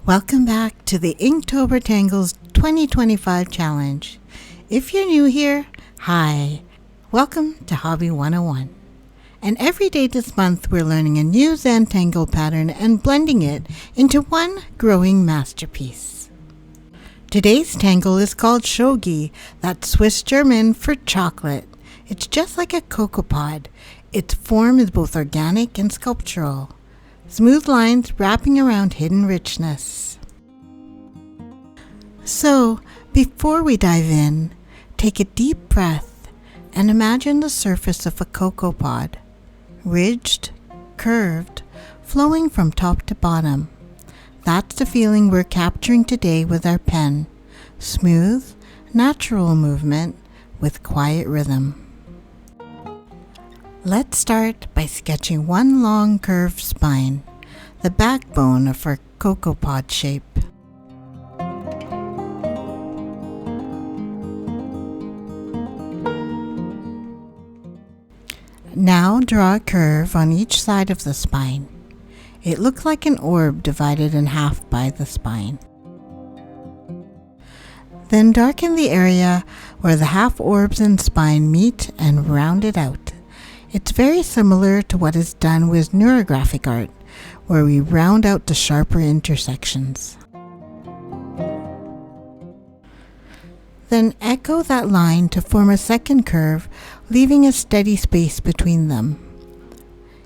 Welcome back to the Inktober Tangles 2025 challenge. If you're new here, hi. Welcome to Hobby 101. And every day this month we're learning a new Zentangle pattern and blending it into one growing masterpiece. Today's tangle is called Schoggi, that's Swiss German for chocolate. It's just like a cocoa pod. Its form is both organic and sculptural. Smooth lines wrapping around hidden richness. So, before we dive in, take a deep breath and imagine the surface of a cocoa pod, ridged, curved, flowing from top to bottom. That's the feeling we're capturing today with our pen. Smooth, natural movement with quiet rhythm. Let's start by sketching one long curved spine, the backbone of our cocoa pod shape. Now draw a curve on each side of the spine. It looks like an orb divided in half by the spine. Then darken the area where the half orbs and spine meet and round it out. It's very similar to what is done with neurographic art, where we round out the sharper intersections. Then echo that line to form a second curve, leaving a steady space between them.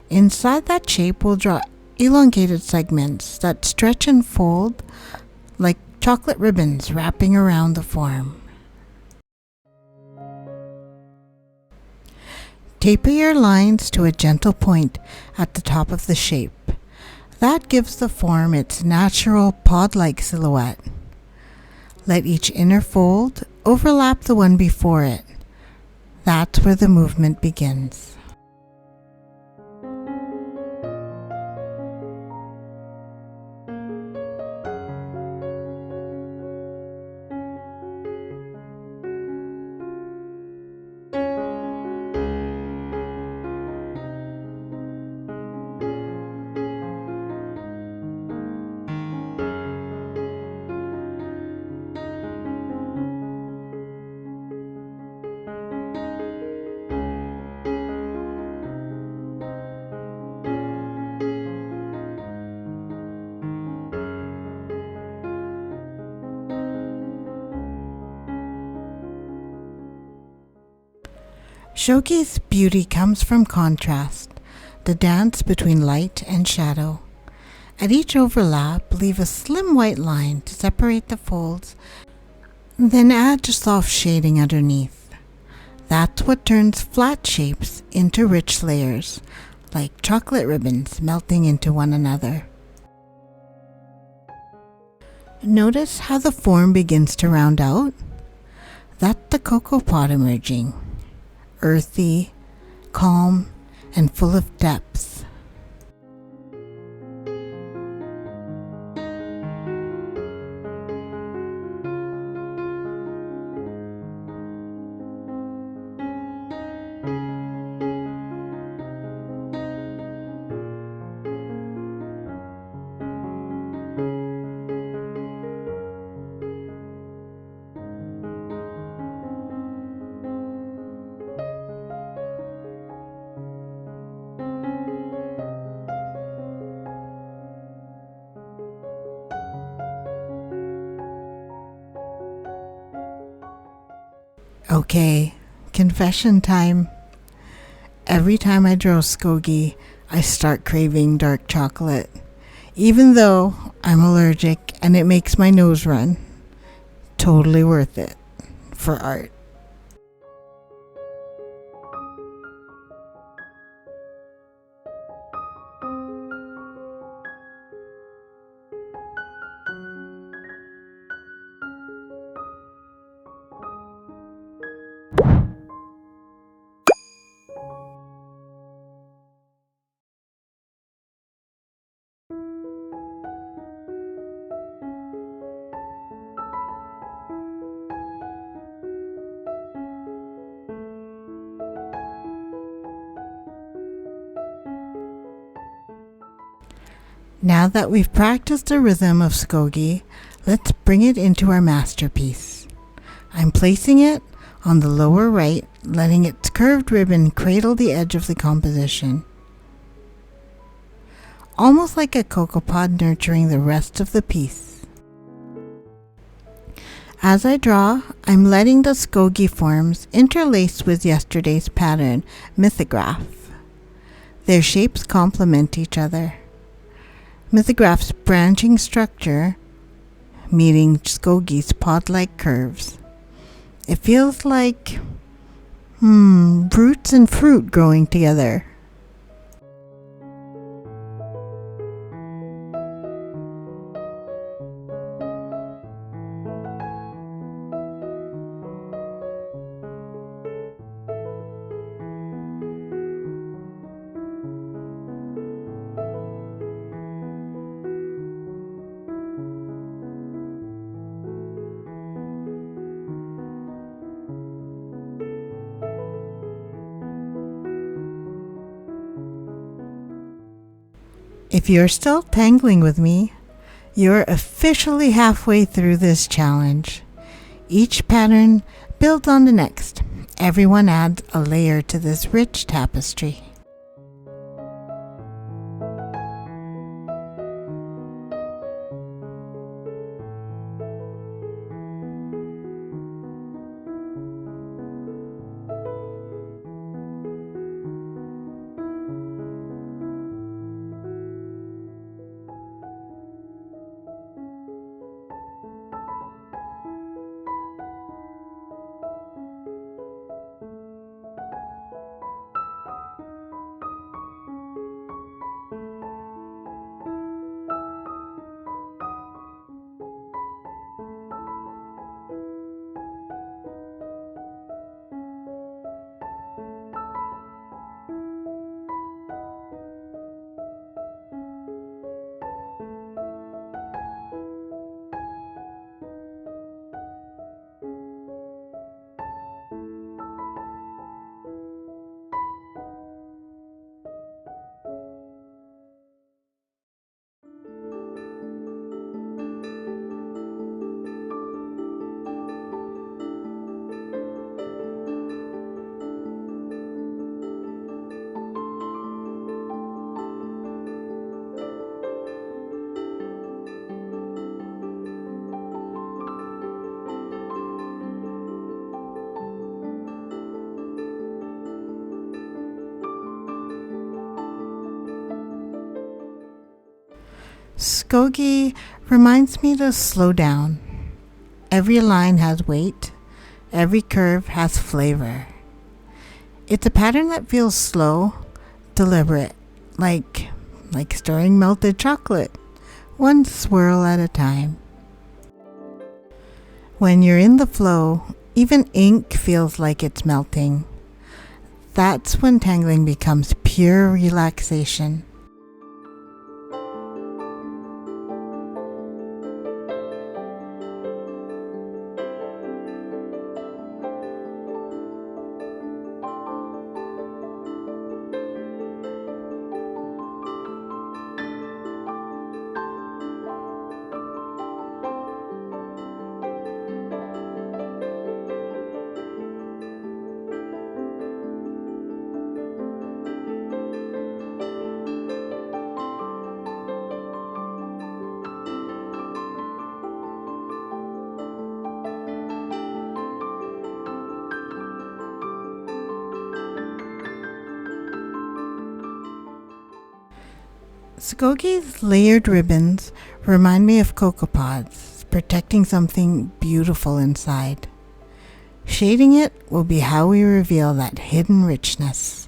Inside that shape, we'll draw elongated segments that stretch and fold like chocolate ribbons wrapping around the form. Taper your lines to a gentle point at the top of the shape. That gives the form its natural pod-like silhouette. Let each inner fold overlap the one before it. That's where the movement begins. Schoggi's beauty comes from contrast, the dance between light and shadow. At each overlap, leave a slim white line to separate the folds, then add soft shading underneath. That's what turns flat shapes into rich layers, like chocolate ribbons melting into one another. Notice how the form begins to round out? That's the cocoa pod emerging. Earthy, calm, and full of depth. Okay, confession time. Every time I draw Schoggi, I start craving dark chocolate, even though I'm allergic and it makes my nose run. Totally worth it for art. Now that we've practiced the rhythm of Schoggi, let's bring it into our masterpiece. I'm placing it on the lower right, letting its curved ribbon cradle the edge of the composition. Almost like a cocoa pod nurturing the rest of the piece. As I draw, I'm letting the Schoggi forms interlace with yesterday's pattern, mythograph. Their shapes complement each other. Mythograph's branching structure meeting Schoggi's pod-like curves. It feels like, roots and fruit growing together. If you're still tangling with me, you're officially halfway through this challenge. Each pattern builds on the next. Everyone adds a layer to this rich tapestry. Schoggi reminds me to slow down. Every line has weight. Every curve has flavor. It's a pattern that feels slow, deliberate, like stirring melted chocolate, one swirl at a time. When you're in the flow, even ink feels like it's melting. That's when tangling becomes pure relaxation. Schoggi's layered ribbons remind me of cocoa pods, protecting something beautiful inside. Shading it will be how we reveal that hidden richness.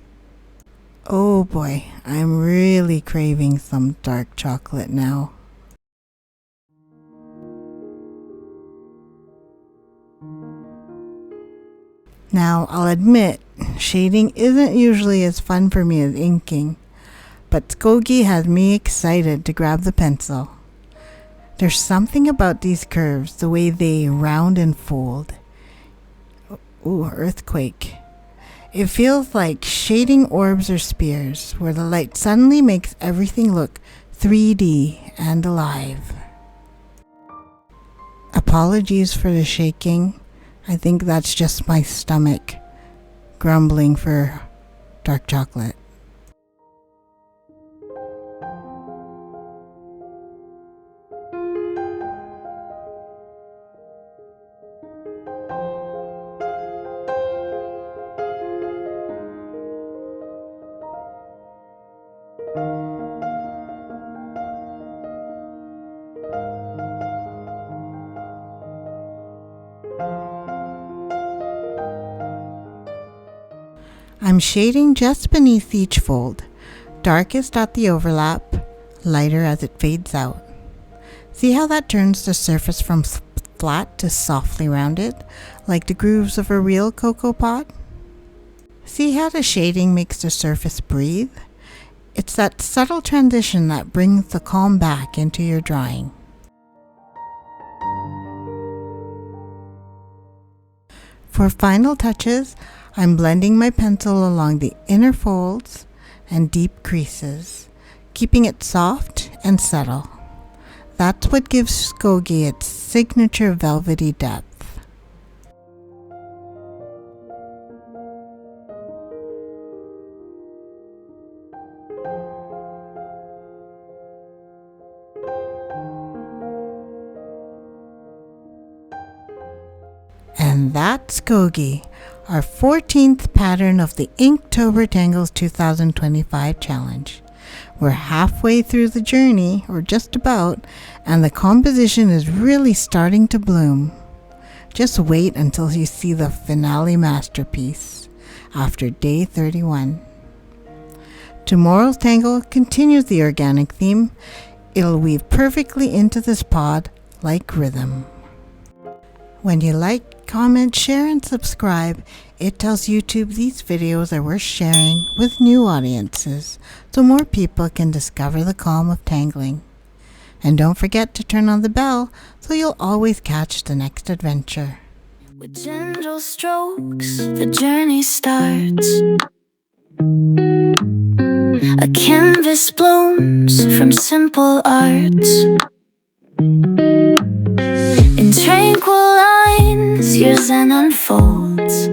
Oh boy, I'm really craving some dark chocolate now. Now, I'll admit, shading isn't usually as fun for me as inking. But Schoggi has me excited to grab the pencil. There's something about these curves, the way they round and fold. Ooh, earthquake. It feels like shading orbs or spears, where the light suddenly makes everything look 3D and alive. Apologies for the shaking. I think that's just my stomach grumbling for dark chocolate. I'm shading just beneath each fold, darkest at the overlap, lighter as it fades out. See how that turns the surface from flat to softly rounded, like the grooves of a real cocoa pod? See how the shading makes the surface breathe? It's that subtle transition that brings the calm back into your drawing. For final touches, I'm blending my pencil along the inner folds and deep creases, keeping it soft and subtle. That's what gives Schoggi its signature velvety depth. And that's Schoggi, our 14th pattern of the Inktober Tangles 2025 challenge. We're halfway through the journey, or just about, and the composition is really starting to bloom. Just wait until you see the finale masterpiece after day 31. Tomorrow's tangle continues the organic theme. It'll weave perfectly into this pod like rhythm. When you like, comment, share, and subscribe, it tells YouTube these videos are worth sharing with new audiences so more people can discover the calm of tangling. And don't forget to turn on the bell so you'll always catch the next adventure. With gentle strokes, the journey starts. A canvas blooms from simple arts. In tranquil lines, your zen unfolds.